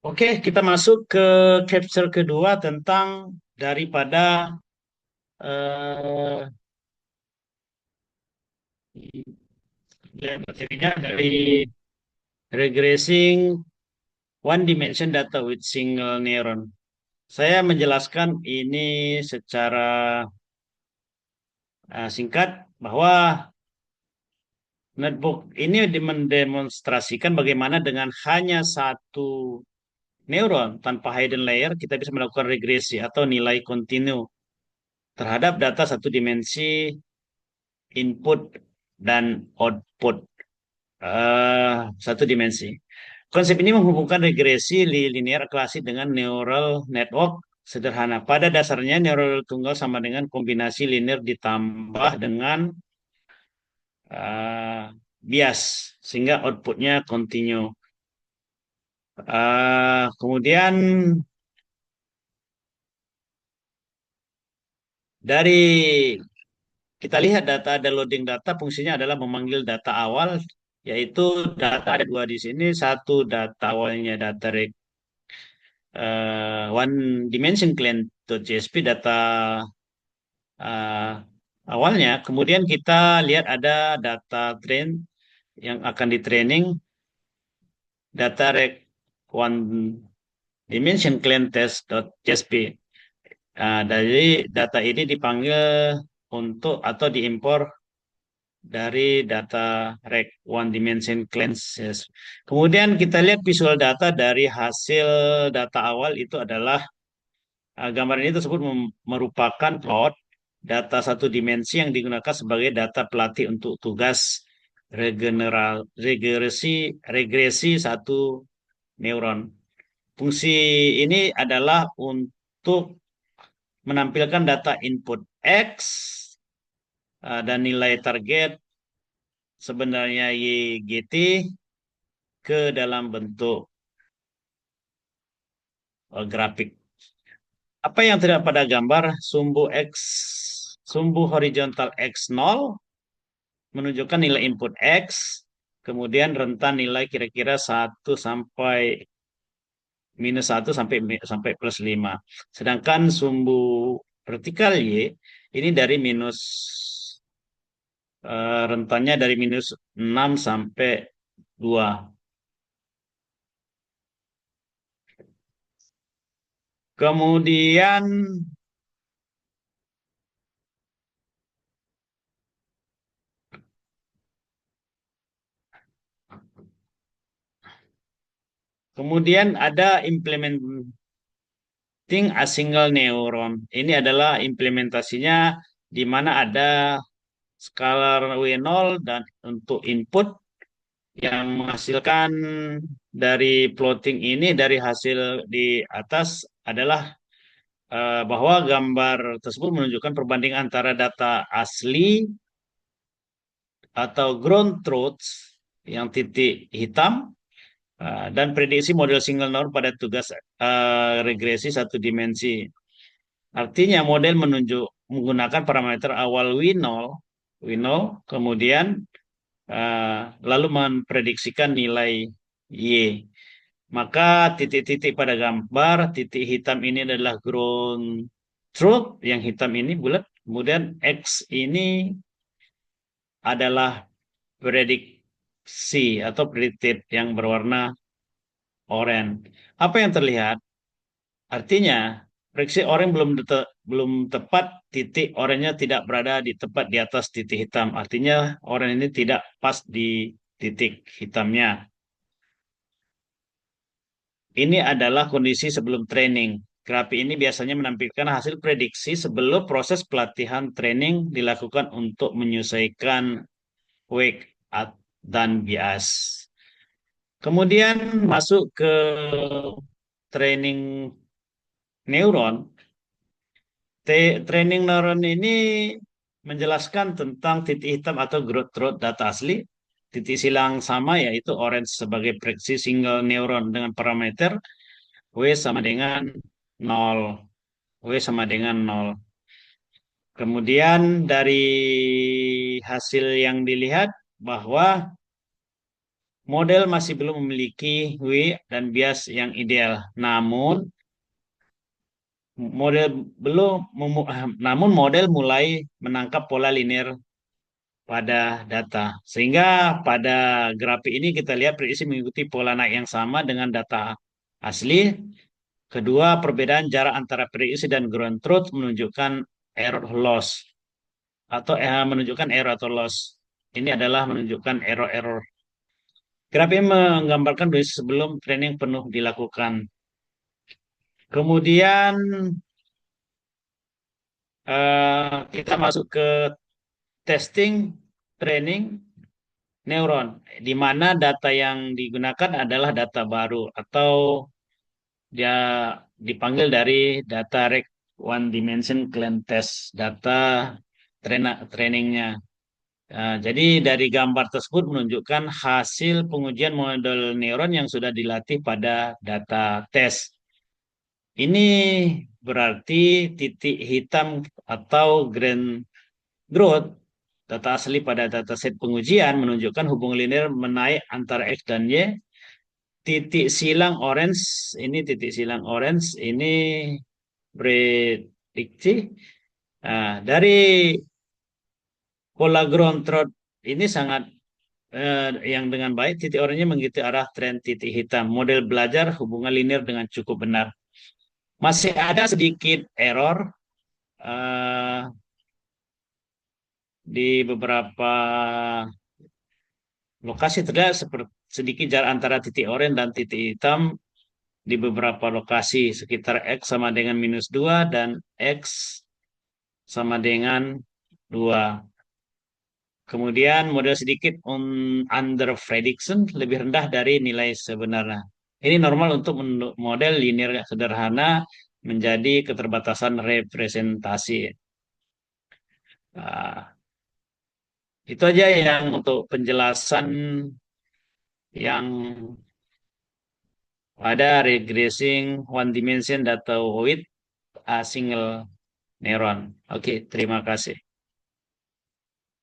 Oke, kita masuk ke capture kedua tentang daripada eh materinya dari regressing one dimension data with single neuron. Saya menjelaskan ini secara singkat bahwa netbook ini mendemonstrasikan bagaimana dengan hanya satu neuron tanpa hidden layer kita bisa melakukan regresi atau nilai kontinu terhadap data satu dimensi input dan output satu dimensi. Konsep ini menghubungkan regresi linear klasik dengan neural network sederhana. Pada dasarnya neural tunggal sama dengan kombinasi linear ditambah dengan uh, bias sehingga outputnya continue. Kemudian dari kita lihat data ada loading data fungsinya adalah memanggil data awal yaitu data ada dua di sini. Satu data awalnya data one dimension client.jsp data uh, awalnya. Kemudian kita lihat ada data train yang akan di training data rec one dimension client test.jsp. Dari data ini dipanggil untuk atau diimpor dari data rec one dimension cleanses. Kemudian kita lihat visual data dari hasil data awal itu adalah gambar ini tersebut merupakan plot data satu dimensi yang digunakan sebagai data pelatih untuk tugas regresi satu neuron. Fungsi ini adalah untuk menampilkan data input X dan nilai target sebenarnya YGT ke dalam bentuk grafik. Apa yang terlihat pada gambar sumbu horizontal X0 menunjukkan nilai input X, kemudian rentan nilai kira-kira 1 sampai plus 5. Sedangkan sumbu vertikal Y ini dari rentannya dari -6 sampai 2. Kemudian ada implementing a single neuron. Ini adalah implementasinya di mana ada scalar W0 dan untuk input yang menghasilkan dari plotting ini dari hasil di atas adalah bahwa gambar tersebut menunjukkan perbandingan antara data asli atau ground truth yang titik hitam dan prediksi model single neuron pada tugas regresi satu dimensi. Artinya model menggunakan parameter awal W0, kemudian lalu memprediksikan nilai Y. Maka titik-titik pada gambar, titik hitam ini adalah ground truth, yang hitam ini bulat. Kemudian X ini adalah prediksi atau predicted yang berwarna oranye. Apa yang terlihat? Artinya, prediksi oranye belum tepat, titik oranye tidak berada di tepat di atas titik hitam. Artinya, oranye ini tidak pas di titik hitamnya. Ini adalah kondisi sebelum training. Grafik ini biasanya menampilkan hasil prediksi sebelum proses pelatihan training dilakukan untuk menyesuaikan wake dan bias. Kemudian masuk ke training neuron. Training neuron ini menjelaskan tentang titik hitam atau growth truth data asli. Titik silang sama yaitu orange sebagai prediksi single neuron dengan parameter W sama dengan 0. W sama dengan 0. Kemudian dari hasil yang dilihat bahwa model masih belum memiliki dan bias yang ideal. Model belum, namun model mulai menangkap pola linear pada data. Sehingga pada grafik ini kita lihat prediksi mengikuti pola naik yang sama dengan data asli. Kedua, perbedaan jarak antara prediksi dan ground truth menunjukkan error loss menunjukkan error atau loss. Ini adalah menunjukkan error-error. Grafik ini menggambarkan prediksi sebelum training penuh dilakukan. Kemudian kita masuk ke testing training neuron, di mana data yang digunakan adalah data baru atau dia dipanggil dari data rec one dimension clean test, data trainingnya. Jadi dari gambar tersebut menunjukkan hasil pengujian model neuron yang sudah dilatih pada data tes. Ini berarti titik hitam atau grand growth data asli pada dataset pengujian menunjukkan hubungan linear menaik antara X dan Y. Titik silang orange ini prediksi. Dari pola ground truth ini sangat yang dengan baik, titik oranye mengikuti arah tren titik hitam. Model belajar hubungan linear dengan cukup benar. Masih ada sedikit error eh, di beberapa lokasi, terlihat seperti sedikit jarak antara titik oranye dan titik hitam di beberapa lokasi, sekitar X sama dengan -2 dan X sama dengan 2. Kemudian model sedikit under prediction, lebih rendah dari nilai sebenarnya. Ini normal untuk model linear sederhana menjadi keterbatasan representasi. Nah, itu aja yang untuk penjelasan yang pada regressing one dimension data with a single neuron. Oke, terima kasih.